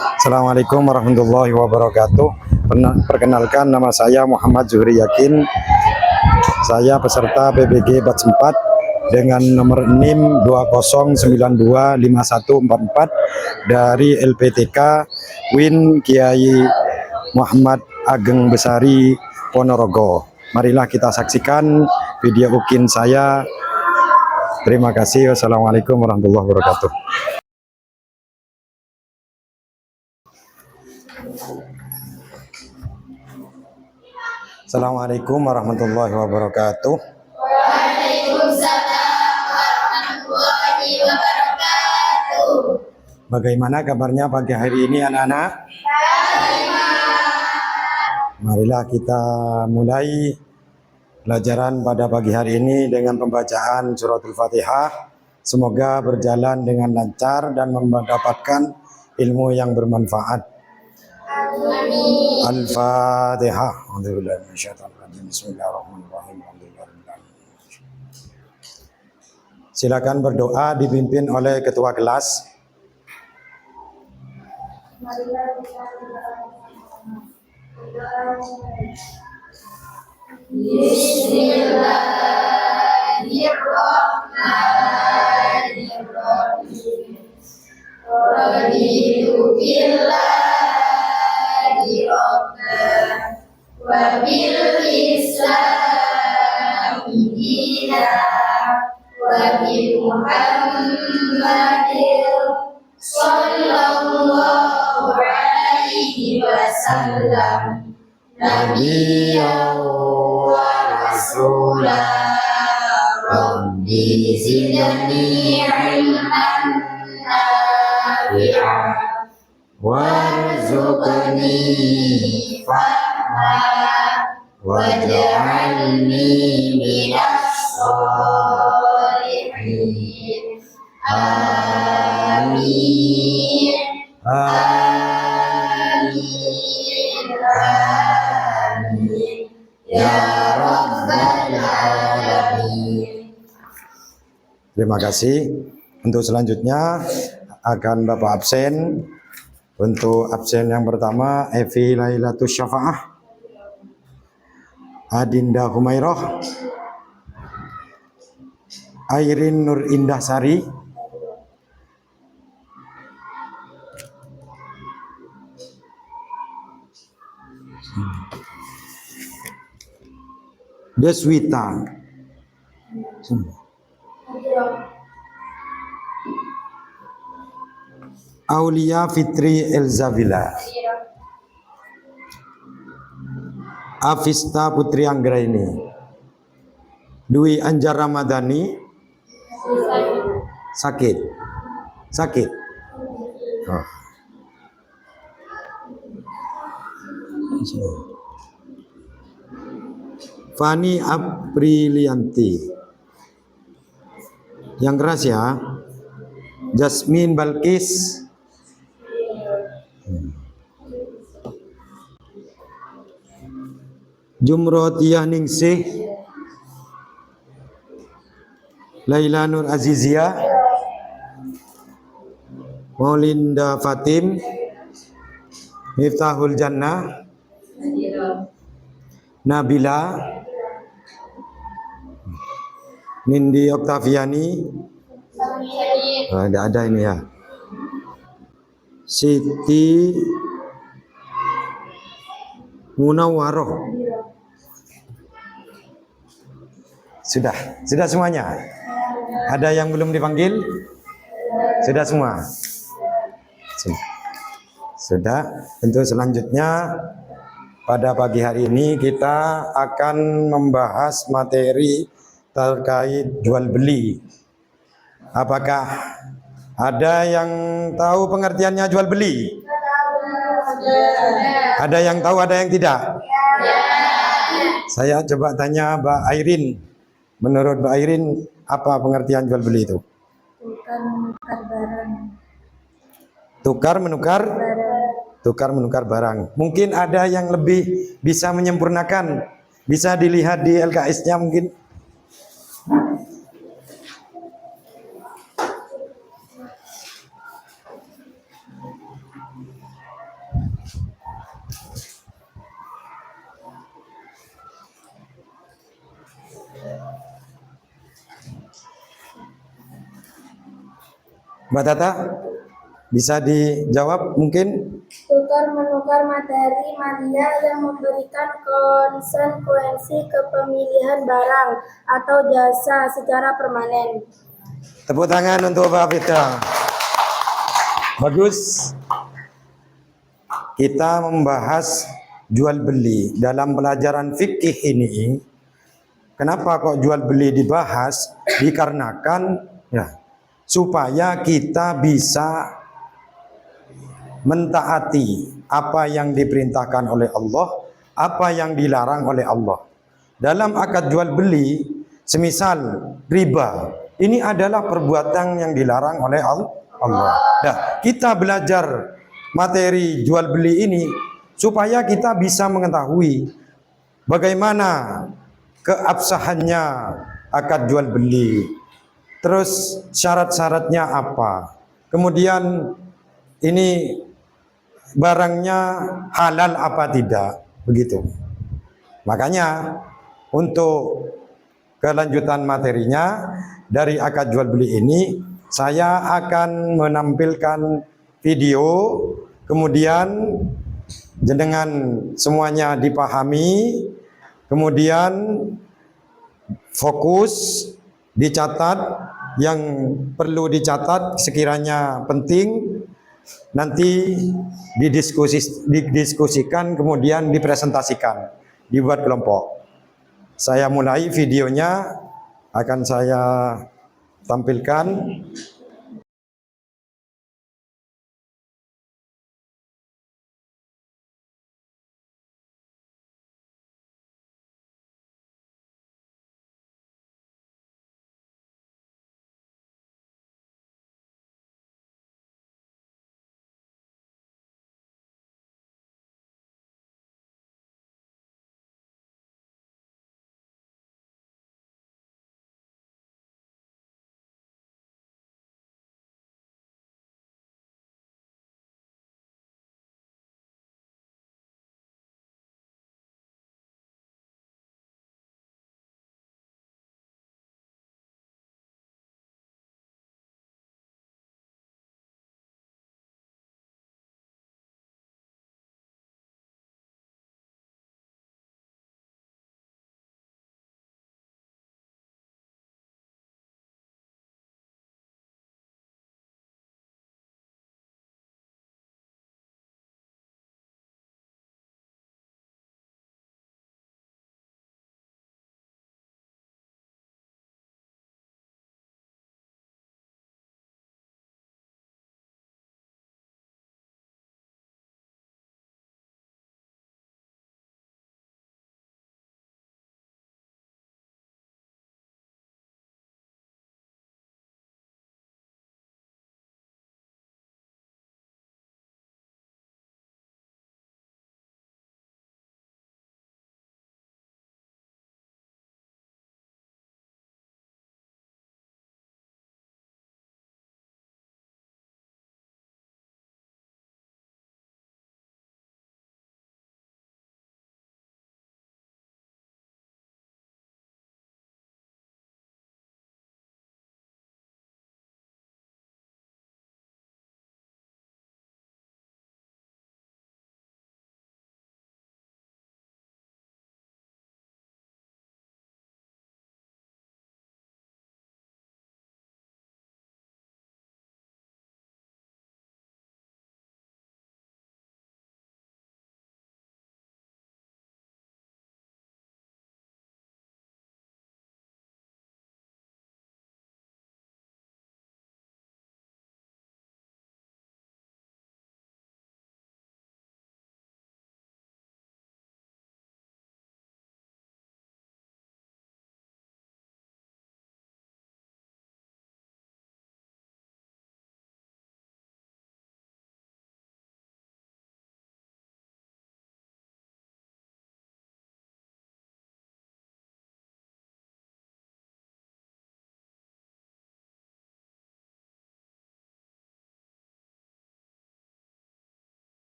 Assalamualaikum warahmatullahi wabarakatuh. Perkenalkan, nama saya Muhammad Zuhri Yakin. Saya peserta PBG Batch 4 dengan nomor NIM 20925144 dari LPTK Win Kiai Muhammad Ageng Besari Ponorogo. Marilah kita saksikan video ukin saya. Terima kasih. Wassalamualaikum warahmatullahi wabarakatuh. Assalamualaikum warahmatullahi wabarakatuh. Waalaikumsalam warahmatullahi wabarakatuh. Bagaimana kabarnya pagi hari ini anak-anak? Marilah kita mulai pelajaran pada pagi hari ini dengan pembacaan suratul Fatihah. Semoga berjalan dengan lancar dan mendapatkan ilmu yang bermanfaat. Al-Fatihah. Bismillahirrahmanirrahim. Silakan berdoa dipimpin oleh ketua kelas. Bismillahirrahmanirrahim. Raditu billahi rabbana wa bil islami dinan wa bi Muhammadin sallallahu alaihi wasallam nabiyyan wa rasulan. Rabbi zidni ilman nafi'an warzuqni fahma waj'alni minas sholihin. Amin. Amin. Amin. Ya Rabbal Alamin. Terima kasih. Untuk selanjutnya akan Bapak absen. Untuk absen yang pertama Evi Lailatus Syafa'ah, Adinda Humairah, Airin Nur Indah Sari, Deswita, Aulia Fitri Elzavila, Afista Putri Anggraini, Dwi Anjar Ramadhani. Sakit. Oh. Fani Aprilianti. Yang keras ya. Jasmine Balkis. Jumrotiyah Ningsih, Laila Nur Azizia, Maulinda Fatim, Miftahul Jannah, Nabila, Nindi Oktaviani, tidak ada ini ya, Siti Munawwaroh. Sudah semuanya. Ada yang belum dipanggil? Sudah semua. Sudah. Untuk selanjutnya pada pagi hari ini kita akan membahas materi terkait jual beli. Apakah ada yang tahu pengertiannya jual beli? Ada yang tahu, ada yang tidak? Saya coba tanya Mbak Airin. Menurut Mbak Airin, apa pengertian jual beli itu? Tukar menukar barang. Mungkin ada yang lebih bisa menyempurnakan. Bisa dilihat di LKS-nya mungkin. Mbak Tata, bisa dijawab mungkin? Tukar menukar materi media yang memberikan konsekuensi kepemilikan barang atau jasa secara permanen. Tepuk tangan untuk Mbak Fitra. Bagus. Kita membahas jual beli dalam pelajaran fikih ini. Kenapa kok jual beli dibahas? Dikarenakan ya, supaya kita bisa mentaati apa yang diperintahkan oleh Allah, apa yang dilarang oleh Allah. Dalam akad jual beli, semisal riba, ini adalah perbuatan yang dilarang oleh Allah. Nah, kita belajar materi jual beli ini supaya kita bisa mengetahui bagaimana keabsahannya akad jual beli, terus syarat-syaratnya apa, kemudian ini barangnya halal apa tidak, begitu. Makanya untuk kelanjutan materinya dari akad jual beli ini, saya akan menampilkan video, kemudian jenengan semuanya dipahami, kemudian fokus, dicatat yang perlu dicatat sekiranya penting, nanti didiskusikan, kemudian dipresentasikan, dibuat kelompok. Saya mulai videonya, akan saya tampilkan.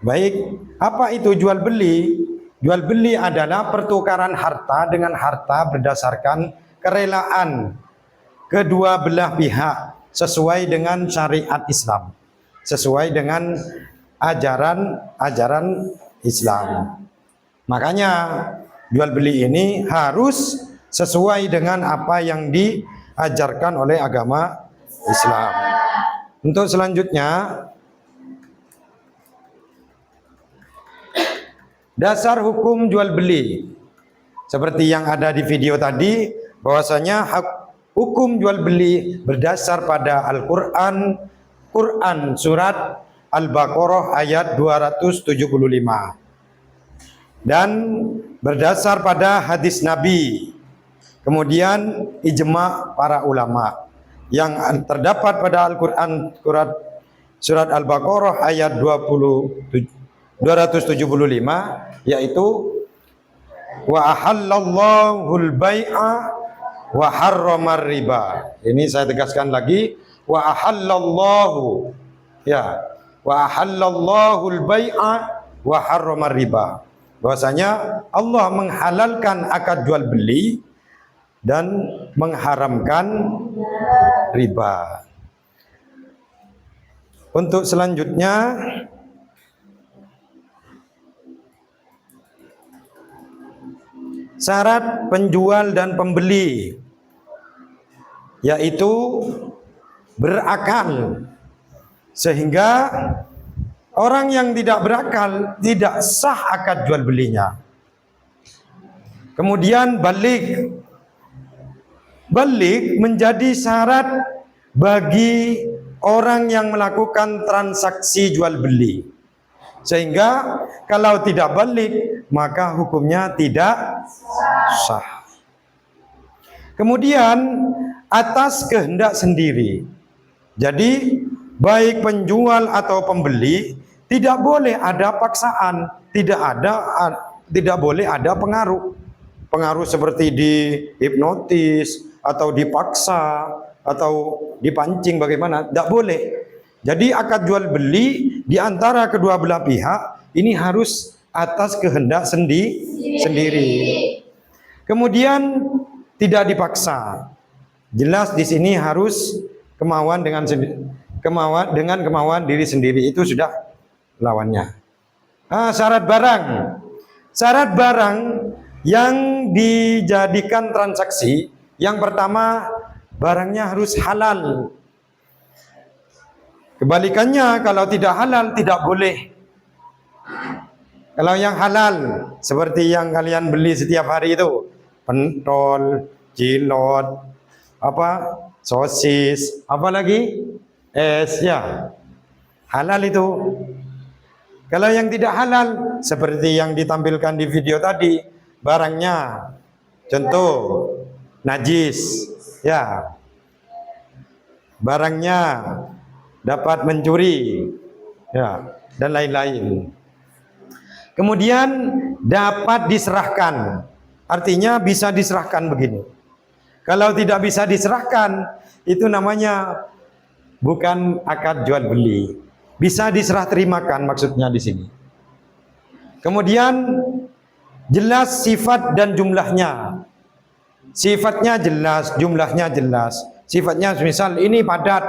Baik, apa itu jual beli? Jual beli adalah pertukaran harta dengan harta berdasarkan kerelaan kedua belah pihak sesuai dengan syariat Islam, sesuai dengan ajaran Islam. Makanya jual beli ini harus sesuai dengan apa yang diajarkan oleh agama Islam. Untuk selanjutnya, dasar hukum jual beli. Seperti yang ada di video tadi, bahwasanya hukum jual beli berdasar pada Al-Quran, surat Al-Baqarah ayat 275. Dan berdasar pada hadis Nabi. Kemudian ijma' para ulama. Yang terdapat pada Al-Quran surat Al-Baqarah ayat 275, yaitu wa ahallallahu al-bai'a wa harramar riba. Ini saya tegaskan lagi, wa ahallallahu, ya, wa ahallallahu al-bai'a wa harramar riba. Bahwasanya Allah menghalalkan akad jual beli dan mengharamkan riba. Untuk selanjutnya, syarat penjual dan pembeli, yaitu berakal, sehingga orang yang tidak berakal tidak sah akad jual belinya. Kemudian balik menjadi syarat bagi orang yang melakukan transaksi jual beli, sehingga kalau tidak balik maka hukumnya tidak sah. Kemudian atas kehendak sendiri. Jadi baik penjual atau pembeli tidak boleh ada paksaan, tidak boleh ada pengaruh seperti dihipnotis atau dipaksa atau dipancing, bagaimana? Tidak boleh. Jadi akad jual beli di antara kedua belah pihak ini harus atas kehendak sendiri. Kemudian tidak dipaksa. Jelas di sini harus kemauan dengan kemauan diri sendiri, itu sudah lawannya. Syarat barang yang dijadikan transaksi, yang pertama barangnya harus halal. Kebalikannya, kalau tidak halal tidak boleh. Kalau yang halal seperti yang kalian beli setiap hari itu, pentol, cilok, sosis, apalagi es, ya halal itu. Kalau yang tidak halal seperti yang ditampilkan di video tadi, barangnya contoh najis, ya, barangnya dapat mencuri, ya, dan lain-lain. Kemudian dapat diserahkan, artinya bisa diserahkan begini. Kalau tidak bisa diserahkan, itu namanya bukan akad jual beli. Bisa diserah terimakan maksudnya di sini. Kemudian jelas sifat dan jumlahnya. Sifatnya jelas, jumlahnya jelas. Sifatnya misal ini padat,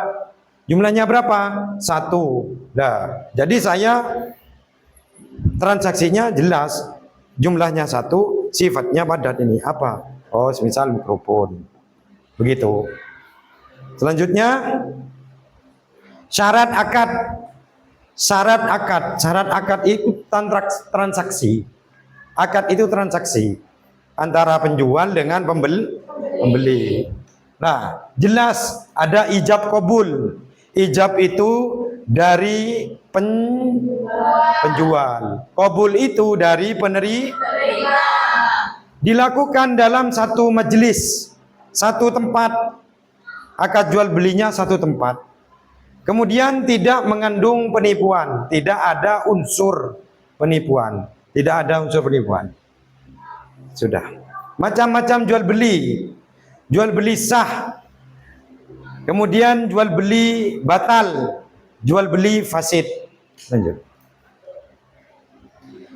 jumlahnya berapa? 1. Nah, jadi saya transaksinya jelas, jumlahnya 1, sifatnya padat. Ini apa? Oh, misal mikrofon. Begitu. Selanjutnya syarat akad. Syarat akad itu transaksi. Akad itu transaksi antara penjual dengan pembeli. Nah, jelas ada ijab kabul. Ijab itu dari penjual, kabul itu dari penerima. Dilakukan dalam satu majelis, satu tempat. Akad jual belinya satu tempat. Kemudian tidak mengandung penipuan, tidak ada unsur penipuan, tidak ada unsur penipuan. Sudah. Macam-macam jual beli sah, kemudian jual beli batal, jual beli fasid. Lanjut.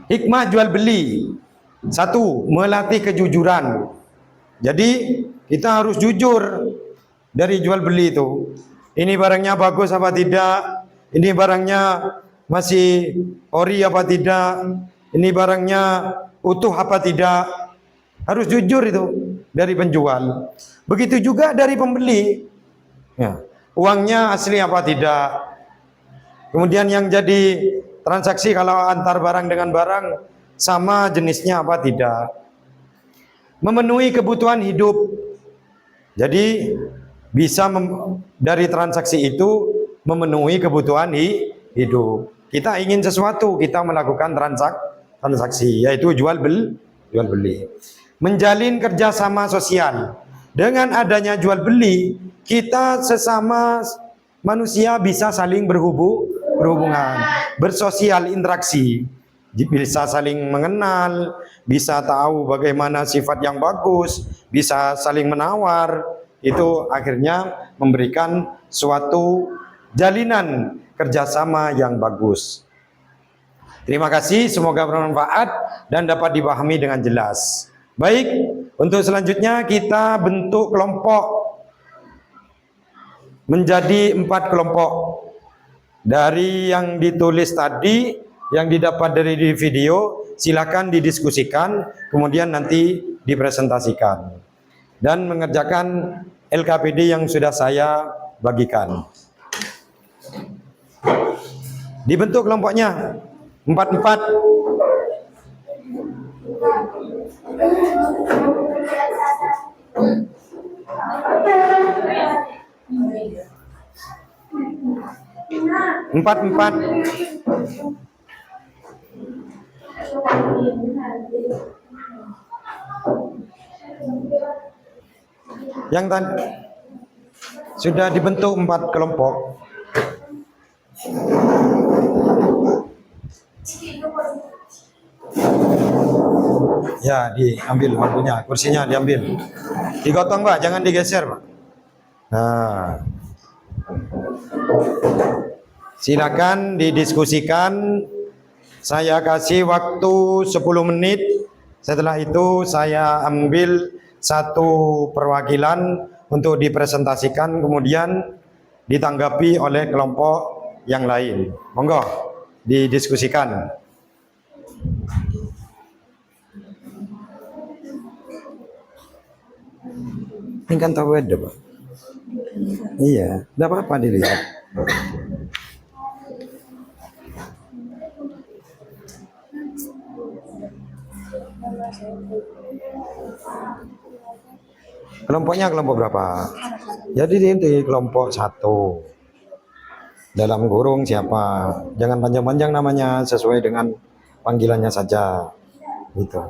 Hikmah jual beli. Satu, melatih kejujuran. Jadi kita harus jujur dari jual beli itu. Ini barangnya bagus apa tidak? Ini barangnya masih ori apa tidak? Ini barangnya utuh apa tidak? Harus jujur itu dari penjual. Begitu juga dari pembeli. Ya, uangnya asli apa tidak? Kemudian yang jadi transaksi kalau antar barang dengan barang sama jenisnya apa tidak? Memenuhi kebutuhan hidup. Jadi bisa dari transaksi itu memenuhi kebutuhan hidup. Kita ingin sesuatu, kita melakukan transaksi, yaitu jual beli. Menjalin kerjasama sosial. Dengan adanya jual beli, kita sesama manusia bisa saling berhubungan, bersosial interaksi, bisa saling mengenal, bisa tahu bagaimana sifat yang bagus, bisa saling menawar. Itu akhirnya memberikan suatu jalinan kerjasama yang bagus. Terima kasih, semoga bermanfaat dan dapat dipahami dengan jelas. Baik, untuk selanjutnya kita bentuk kelompok menjadi 4 kelompok. Dari yang ditulis tadi, yang didapat dari video, silakan didiskusikan, kemudian nanti dipresentasikan dan mengerjakan LKPD yang sudah saya bagikan. Dibentuk kelompoknya 4-4. Empat. Yang tadi sudah dibentuk 4 kelompok. Ya, diambil waktunya, kursinya diambil. Digotong, Pak, jangan digeser, Pak. Nah, silakan didiskusikan. Saya kasih waktu 10 menit. Setelah itu saya ambil satu perwakilan untuk dipresentasikan, kemudian ditanggapi oleh kelompok yang lain. Monggo didiskusikan. Ini kan tahu ada, Pak. Iya, tidak apa-apa dilihat. Kelompoknya kelompok berapa? Jadi ini kelompok 1. Dalam kurung siapa? Jangan panjang-panjang namanya, sesuai dengan panggilannya saja. Gitu.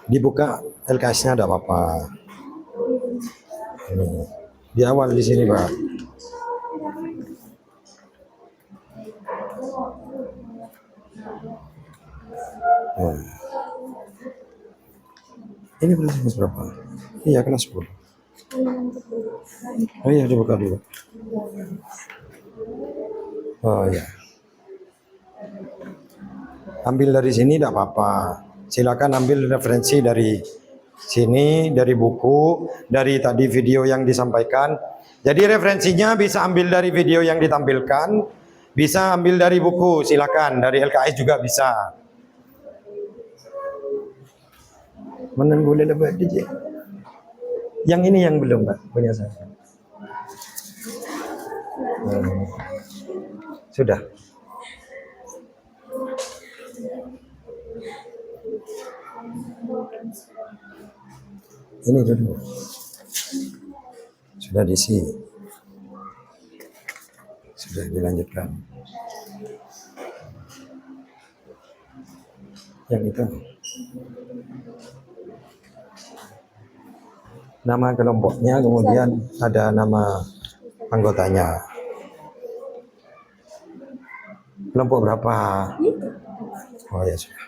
Dibuka LKS-nya ada apa-apa. Ini di awal di sini, Pak. Nah. Ini kelas berapa? Iya, kelas 10. Oh iya, dibuka dulu. Oh iya. Ambil dari sini tidak apa-apa. Silakan ambil referensi dari sini, dari buku, dari tadi video yang disampaikan. Jadi referensinya bisa ambil dari video yang ditampilkan, bisa ambil dari buku, silakan. Dari LKS juga bisa. Mana boleh dapat DJ? Yang ini yang belum, Pak, punya saya. Sudah. Ini dulu. Sudah diisi. Sudah dilanjutkan. Yang itu. Nama kelompoknya, kemudian ada nama anggotanya. Kelompok berapa? Oh ya sudah.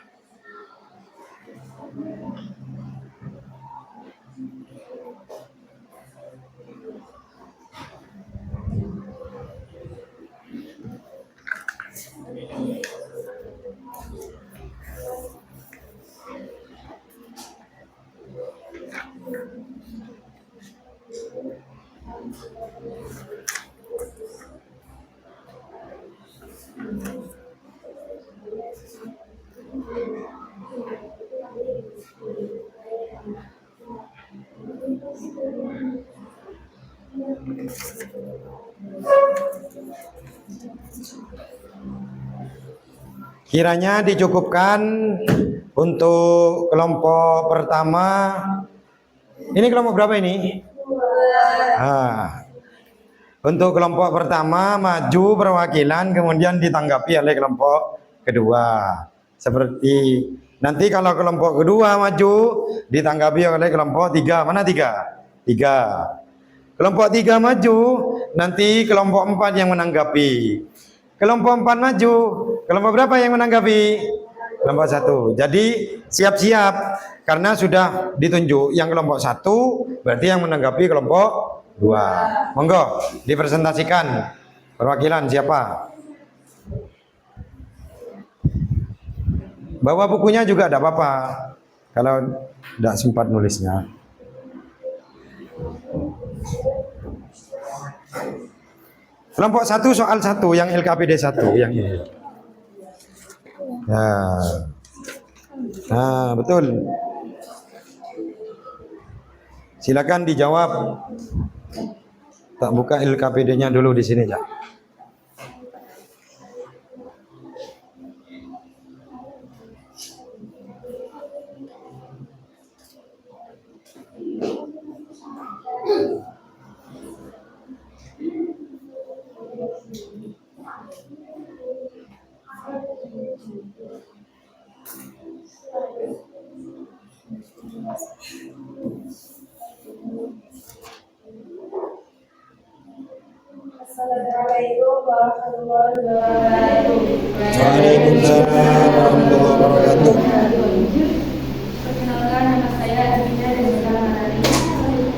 Kiranya dicukupkan untuk kelompok pertama. Ini kelompok berapa ini? Untuk kelompok pertama maju perwakilan, kemudian ditanggapi oleh kelompok kedua. Seperti nanti kalau kelompok kedua maju ditanggapi oleh kelompok tiga. Mana tiga? Tiga. Kelompok tiga maju, nanti kelompok empat yang menanggapi. Kelompok empat maju, kelompok berapa yang menanggapi? Kelompok satu. Jadi siap-siap karena sudah ditunjuk yang kelompok satu, berarti yang menanggapi kelompok dua. Monggo dipresentasikan perwakilan siapa? Bawa bukunya juga tidak apa-apa kalau tidak sempat nulisnya. Kelompok satu soal satu yang LKPD 1 yang ini. Nah, betul. Silakan dijawab. Tak buka LKPD-nya dulu di sini ya. Assalamualaikum warahmatullahi wabarakatuh. Waalaikumsalam warahmatullahi wabarakatuh. Perkenalkan, nama saya Adina dari Salamari.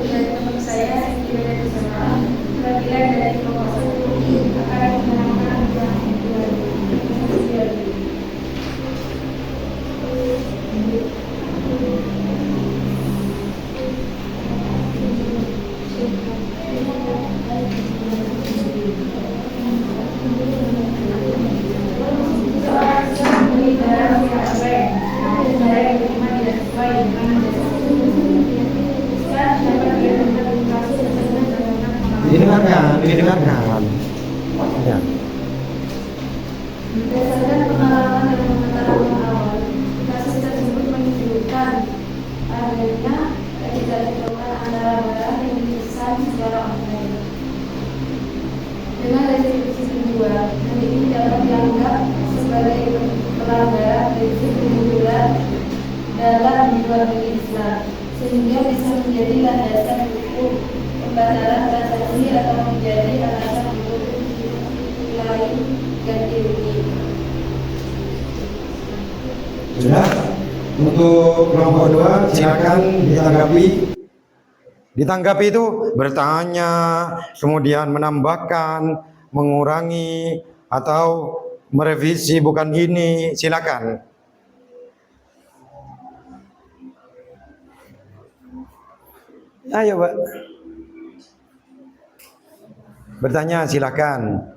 Dan teman saya Siti dari Salam. Perwakilan dari kelompok 1 akan menerangkan yang kedua. Didengarkan. Ya. Berdasarkan pengalaman dan pengetahuan awal, kasus tersebut menunjukkan adanya ketidakcocokan antara barang yang dipesan secara online dengan restribusi kedua. Hal ini dapat dianggap sebagai pelanggaran prinsip kejujuran dalam jual beli Islam, sehingga bisa menjadi landasan hukum pembatalan transaksi atau menjadi alasan untuk lain ganti rugi. Sudah. Untuk kelompok 2 silakan ditanggapi. Ditanggapi itu bertanya, kemudian menambahkan, mengurangi atau merevisi bukan ini, silakan. Ayo, Pak. Bertanya silakan.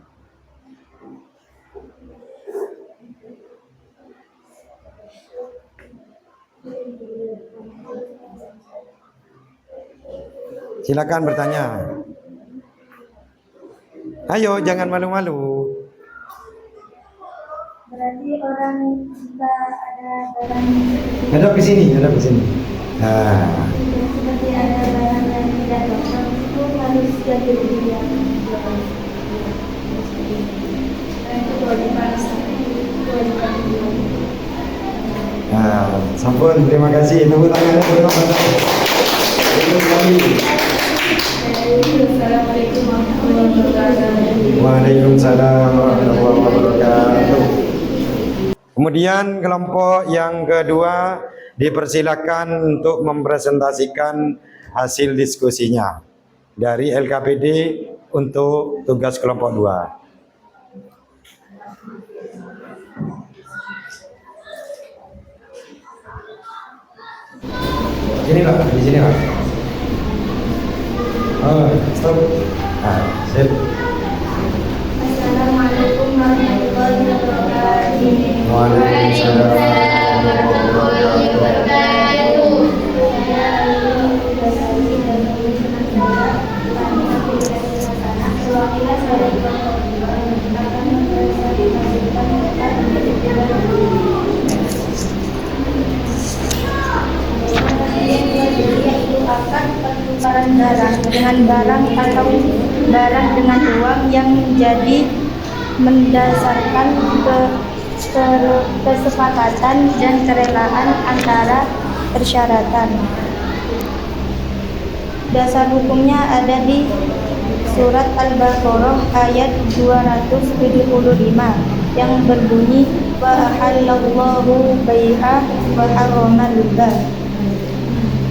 Silakan bertanya. Ayo, jangan malu-malu. Berarti orang jika ada barang Hadap ke sini, hadap ke sini. Nah, seperti ada barang yang tidak cocok itu harus ganti rugi yang dijual. Dan itu kewajiban kewajiban jual. nah, sampun, terima kasih. Tepuk tangannya bersama-sama. Assalamualaikum warahmatullahi wabarakatuh. Waalaikumsalam warahmatullahi wabarakatuh. Kemudian kelompok yang kedua dipersilakan untuk mempresentasikan hasil diskusinya dari LKPD untuk tugas kelompok 2. Sini Pak, di sini Pak. Oh, stop. Nah, sip. Assalamualaikum warahmatullahi wabarakatuh. Waalaikumsalam warahmatullahi wabarakatuh. Perwakilan dari kelompok 2 akan mempresentasikan pertukaran barang dengan barang atau barang dengan uang yang menjadi mendasarkan kesepakatan dan kerelaan antara persyaratan. Dasar hukumnya ada di surat Al-Baqarah ayat 275 yang berbunyi wa ahallallahu bai'a wa harrama riba.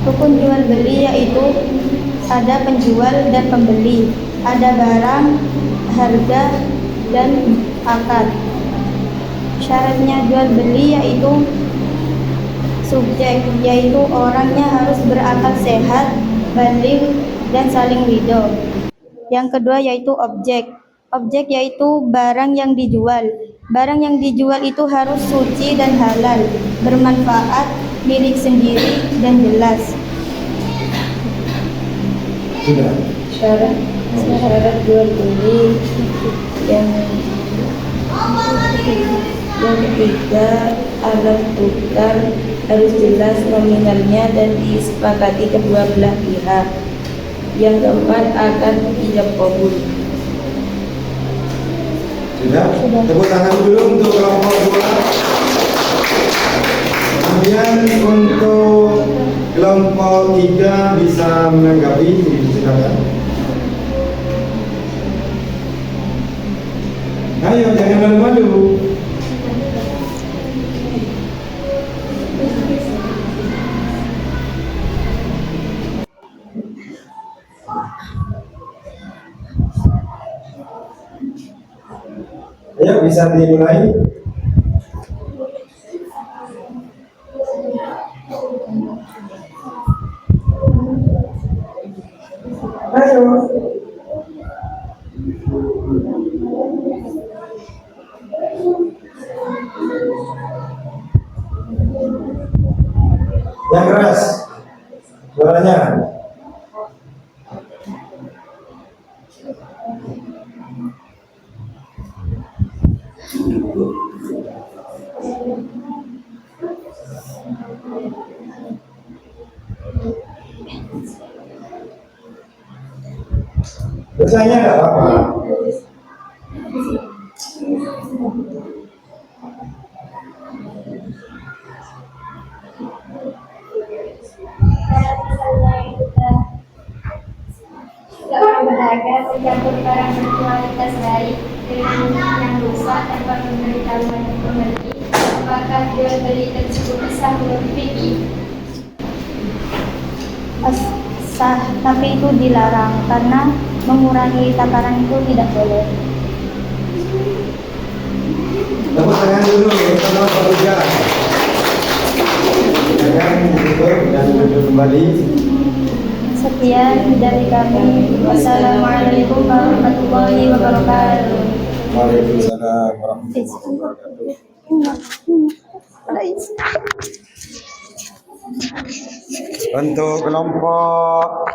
Hukum jual beli yaitu ada penjual dan pembeli, ada barang, harga, dan akad. Syaratnya jual beli yaitu subjek, yaitu orangnya harus berakal sehat, baligh, dan saling ridho. Yang kedua yaitu objek. Objek yaitu barang yang dijual. Barang yang dijual itu harus suci dan halal, bermanfaat, milik sendiri, dan jelas. Sudah. Syarat jual beli yang ketiga, alat tukar harus jelas nominalnya dan disepakati kedua belah pihak. Yang keempat, akan ijab kabul. Sudah? Tepuk tangan dulu untuk kelompok 2. Kemudian untuk kelompok 3 bisa menanggapi, silakan. Ayo, jangan malu-malu. Ayo, bisa dimulai. Ayo. Yang keras suaranya. Biasanya enggak apa-apa. Berharga tercampur barang berkualitas baik dengan yang rusak tanpa memberitahuan pembeli, apakah jual beli tersebut sah menurut fikih? Sah, tapi itu dilarang karena mengurangi takaran itu tidak boleh. Tepuk tangan dulu untuk kelompok 3. Silakan duduk dan duduk kembali. Sekian dari kami. Wassalamualaikum warahmatullahi wabarakatuh. Waalaikumsalam warahmatullahi wabarakatuh. Untuk kelompok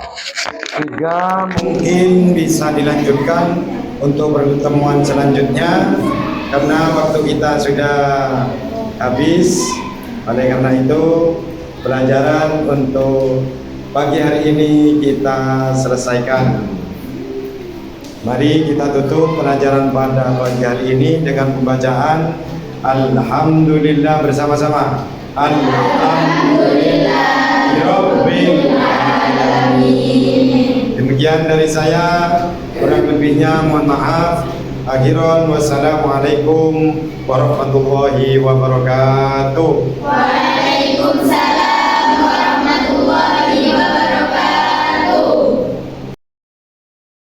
3 mungkin bisa dilanjutkan untuk pertemuan selanjutnya karena waktu kita sudah habis. Oleh karena itu pelajaran untuk pagi hari ini kita selesaikan. Mari kita tutup pelajaran pada pagi hari ini dengan pembacaan Alhamdulillah bersama-sama. Alhamdulillahirabbil alamin. Demikian dari saya, kurang lebihnya mohon maaf. Akhiran wassalamualaikum warahmatullahi wabarakatuh.